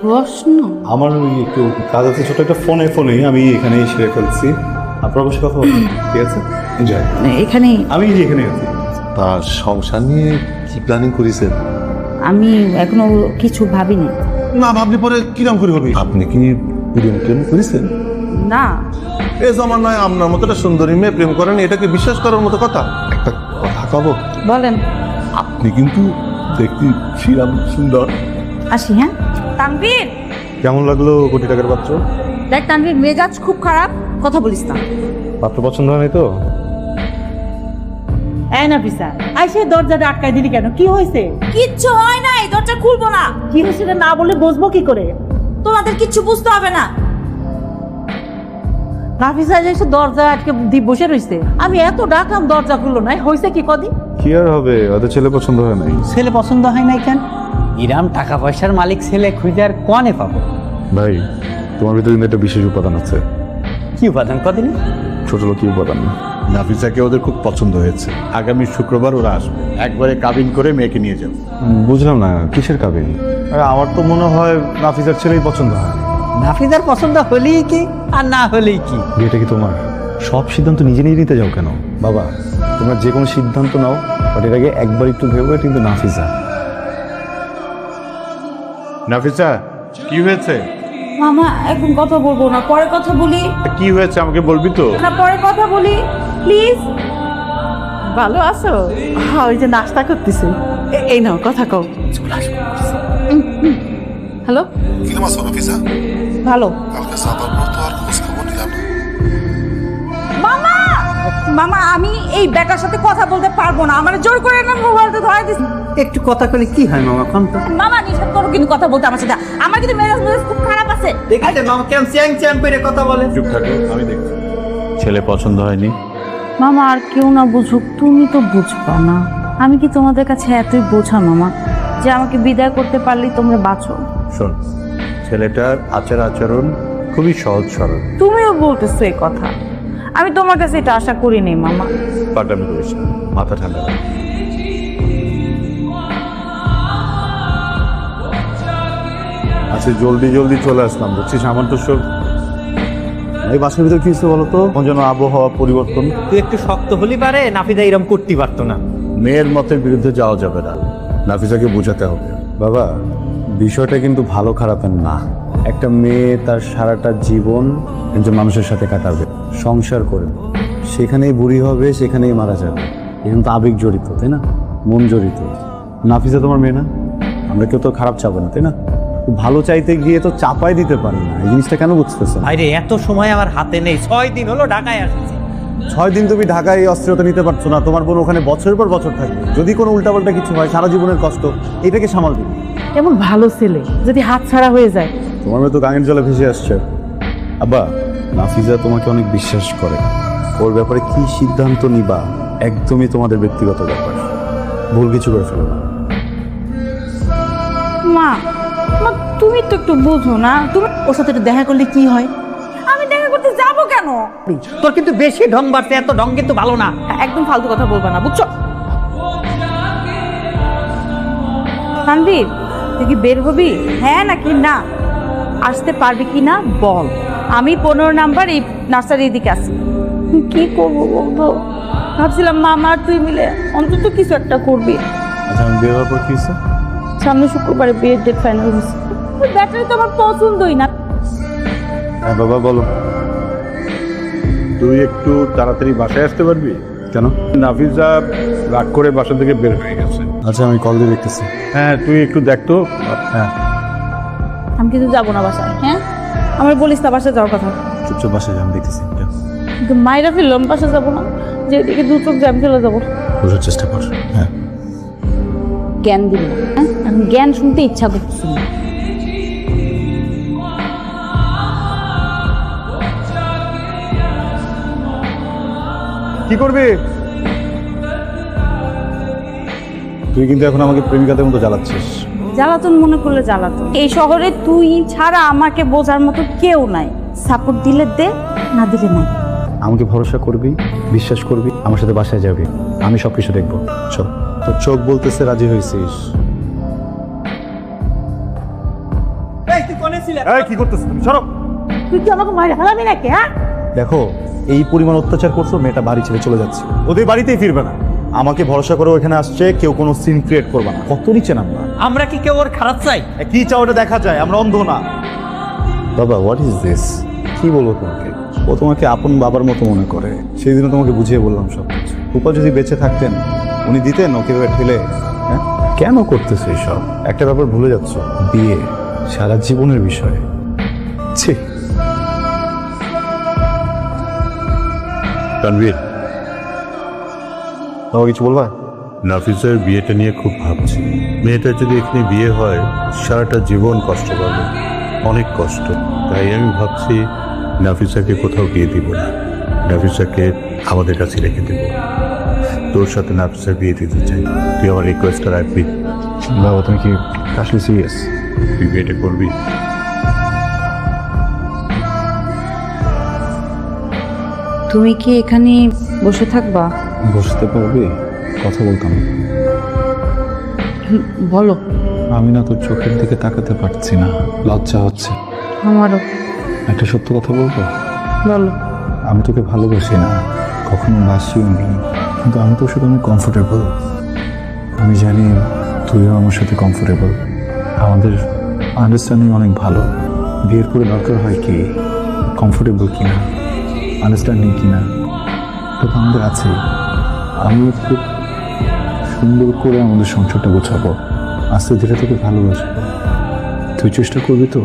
প্রশ্ন? আমার ওই একটু কাজ আছে, ছোট একটা ফোনেই আমি এখানে সেরে ফেলছি। আপনার অবশ্যই কথা বলবেন, ঠিক আছে? এনজয়। এখানে আমি যে এখানে আছি। তার সংসার নিয়ে কি প্ল্যানিং করেছেন? আমি এখনো কিছু ভাবিনি। না ভাবলে পরে কিরম করে হবে? আপনি কি প্রেম করেছেন? না। এ জমানায় আপনার মতো একটা সুন্দরী মেয়ে প্রেম করেন, এটাকে বিশ্বাস করার মতো কথা? একটা কথা কব, বলেন। আপনি কিন্তু দেখতে ছিলাম সুন্দর। আসি, হ্যাঁ? তানভীর, কেমন লাগলো কোটি টাকার পাত্র? দেখ তানভীর, মেজাজ খুব খারাপ, কথা বলিস না। পাত্র পছন্দ হয়নি তো? এই না পিসা আইসে দরজাটা আটকাই দিলি কেন? কি হয়েছে? কিচ্ছু হয় নাই, দরজা খুলবো না। কি হয়েছে না বলে বুঝবো কি করে? তোমাদের কিচ্ছু বুঝতে হবে না। নাফিসা এসে দরজা আটকে দিয়ে বসে রয়েছে। আমি এত ডাকলাম, দরজা খুললো না। হয়েছে কি কদিন? কি আর হবে, ওদের ছেলে পছন্দ হয় নাই। ছেলে পছন্দ হয় নাই কেন? ইরাম টাকা পয়সার মালিক ছেলে খুঁজে আর কনে পাবো? ভাই, তোমার ভিতরে কিন্তু একটা বিশেষ উপাদান আছে। কি উপাদান কদিনে? ছোট লোক উপাদান না। নাফিসাকে ওদের খুব পছন্দ হয়েছে। আগামী শুক্রবার ওরা আসবে, একবারে কাবিন করে মেয়েকে নিয়ে যাবে। বুঝলাম না, কিসের কাবিন? আমার তো মনে হয় নাফিসার ছেলেই পছন্দ হয়। নাফিজার পছন্দ হলেই কি আর না হলেই কি? বিয়েটা কি তোমার? সব সিদ্ধান্ত নিজে নিজে নিতে যাও কেন? বাবা, তোমরা যে কোনো সিদ্ধান্ত নাও, বাট এর আগে একবার একটু ভেবে। কিন্তু নাফিসা, নাফিসা, কি হয়েছে? মামা, এখন কথা বলবো না, পরে কথা বলি। কি হয়েছে আমাকে বলবি তো? না, পরে কথা বলি, প্লিজ। ভালো আছো? হ্যাঁ, ওই যে নাস্তা করতেছে। এই নাও, কথা কও। হ্যালো। কিরম আছো নাফিসা? ভালো। কালকে সাবার পর তো আর খোঁজ খবর নিলাম না। মামা, মামা, আমি এই বেটার সাথে কথা বলতে পারবো না। আমার জোর করে না মোবাইলটা ধরে দিস। একটু কথা কলে কি হয় মামা? কোন তো মামা, নিষেধ করো কিন্তু কথা বলতে আমার সাথে। আমার কিন্তু মেজাজ খুব খারাপ আছে। দেখেছেন মামা কেমন চ্যাং চ্যাং করে কথা বলে? চুপ থাকো, আমি দেখছি। ছেলে পছন্দ হয়নি? মামা, আর কেউ না বুঝুক, তুমি তো বুঝবা না। আমি কি তোমাদের কাছে এতই বোঝা মামা যে আমাকে বিদায় করতে পারলেই তোমরা বাঁচো? শোন, ছেলেটার আচার আচরণ খুবই সহজ সরল। তুমিও বলতেছো এই কথা, আমি তোমার কাছে এটা আশা করিনি মামা। পাটামি করিস না, মাথা ঠান্ডা রাখ। আচ্ছা, জলদি জলদি চলে আসলাম, বুঝছিস? আমার তো সব এই বাসের ভিতরে কি হচ্ছে বলো তো? যেন আবহাওয়া পরিবর্তন। তুই একটু শক্ত হলি পারে, নাফিজা এরম করতে পারতো না। মেয়ের মতের বিরুদ্ধে যাওয়া যাবে না, নাফিসাকে বোঝাতে হবে। বাবা, বিষয়টা কিন্তু ভালো খারাপের না। একটা মেয়ে তার সারাটা জীবন একজন মানুষের সাথে কাটাবে, সংসার করে, সেখানেই বুড়ি হবে, সেখানেই মারা যাবে। এখানে তো আবেগ জড়িত, তাই না? মন জড়িত। নাফিসা তোমার মেয়ে না? আমরা কেউ তো খারাপ চাবো না, তাই না? ভালো চাইতে গিয়ে তো চাপাই দিতে পারি না। এই জিনিসটা কেন বুঝতেছে না? আরে এত সময় আমার হাতে নেই, 6 দিন হলো ঢাকায় আসছি। 6 দিন তুমি ঢাকায় এই অস্থিরতা নিতে পারছো না। তোমার বোন ওখানে বছরের পর বছর থাকবে। যদি কোনো উল্টাপাল্টা কিছু হয়, সারা জীবনের কষ্ট, এটাকে সামাল দিবে। এমন ভালো ছেলে যদি হাত ছাড়া হয়ে যায়। তোমার মেয়ে তো গাঙের জলে ভেসে আসছে। আব্বা, নাফিজা তোমাকে অনেক বিশ্বাস করে। ওর ব্যাপারে কি সিদ্ধান্ত নিবা একদমই তোমাদের ব্যক্তিগত ব্যাপার। ভুল কিছু করে ফেলো না। মা, মা, তুমি তো একটু বোঝো না। তুমি ওর সাথে একটু দেখা করলে কি হয়? আমি দেখা করতে যাবো কেন? তোর কিন্তু বেশি ঢং বাড়ছে, এত ঢং কিন্তু ভালো না। একদম ফালতু কথা বলবা না, বুঝছো? তানভীর, তুই কি বের হবি, হ্যাঁ নাকি না? আসতে পারবি কি না বল। আমি 15 নাম্বার এই নার্সারির দিকে আসি। কি করবো বলতো? ভাবছিলাম মামা আর তুই মিলে অন্তত কিছু একটা করবি। আচ্ছা, আমি বের হওয়ার পর কি হচ্ছে? সামনে শুক্রবারে বিয়ের ডেট ফাইনাল হয়েছে। ওই ব্যাটারি তো আমার পছন্দই না। হ্যাঁ বাবা, বলো। তুই একটু তাড়াতাড়ি বাসায় আসতে পারবি? কেন? নাফিসা রাগ করে বাসা থেকে বের হয়ে গেছে। আচ্ছা, আমি কল দিয়ে দেখতেছি। হ্যাঁ, তুই একটু দেখতো। হ্যাঁ, আমি কিন্তু যাবো না বাসায়, হ্যাঁ? আমার বলিস না বাসায় যাওয়ার কথা। চুপচাপ বাসায় যাই, আমি দেখতেছি। কিন্তু মায়েরা ফিরলাম, বাসায় যাবো না। যেদিকে দু চোখ জ্যাম ফেলে যাবো। বোঝার চেষ্টা কর। হ্যাঁ, জ্ঞান দিল, হ্যাঁ? এখন জ্ঞান শুনতে ইচ্ছা করছে না। কি করবি? তুই কিন্তু এখন আমাকে প্রেমিকাদের মতো জ্বালাচ্ছিস। জ্বালাতন মনে করলে জ্বালাতন। এই শহরে তুই ছাড়া আমাকে বোঝার মতো কেউ নাই। সাপোর্ট দিলে দে, না দিলে নাই। আমাকে ভরসা করবি, বিশ্বাস করবি, আমার সাথে বাসায় যাবি। আমি সবকিছু দেখবো। চল। তোর চোখ বলতেছে রাজি হয়েছিস। এই কি করতেছ তুমি? সরো। তুই কি আমাকে মারে হারাবি নাকি? হ্যাঁ, দেখো এই পরিমাণ অত্যাচার করছো, মেয়েটা বাড়ি ছেড়ে চলে যাচ্ছে, ওদের বাড়িতেই ফিরবে না। আমাকে ভরসা করে ওখানে আসছে, কেউ কোনো সিন ক্রিয়েট করবে না। কত নিচে নামবা? আমরা কি কেউ ওর খারাপ চাই? কি চাও ওটা দেখা যায়, আমরা অন্ধ না। বাবা হোয়াট ইজ দিস? কি বলবো তোমাকে? ও তোমাকে আপন বাবার মতো মনে করে। সেই দিনও তোমাকে বুঝিয়ে বললাম সব কিছু। রূপা যদি বেঁচে থাকতেন, উনি দিতেন ওকে ঠেলে? হ্যাঁ, কেন করতেছে এসব? একটা ব্যাপার ভুলে যাচ্ছ, বিয়ে সারা জীবনের বিষয়। ছি। তানভীর, তোমাকে কিছু বলবা? নাফিসের বিয়েটা নিয়ে খুব ভাবছি। মেয়েটার যদি এখানে বিয়ে হয় সারাটা জীবন কষ্ট পাবে, অনেক কষ্ট। তাই আমি ভাবছি নাফিসাকে কোথাও বিয়ে দিব না, নাফিসাকে আমাদের কাছে রেখে দেব। তোর সাথে নাফিসার বিয়ে দিতে চাই। তুই আমার রিকোয়েস্টটা রাখবি? বাবা তুমি কি আসলে সিরিয়াস? তুই বিয়েটা করবি? তুমি কি এখানে বসে থাকবা? বসতে পারবে? কথা বলতাম। বলো। আমি না তোর চোখের দিকে তাকাতে পারছি না, লজ্জা হচ্ছে। আমারও। একটা সত্য কথা বলবো? বলো। আমি তোকে ভালোবাসি না, কখনো বাসিও নি, কিন্তু আমি তোর সাথে অনেক কমফোর্টেবল। আমি জানি তুইও আমার সাথে কমফোর্টেবল। আমাদের আন্ডারস্ট্যান্ডিং অনেক ভালো। বিয়ের করে দরকার হয় কি কমফোর্টেবল কিনা, আন্ডারস্ট্যান্ডিং কিনা, তো আমাদের আছে। আমি খুব সুন্দর করে আমাদের সংসারটা গোছাবো, আস্তে ধীরে তোকে ভালোবাসবো। তুই চেষ্টা করবি তো?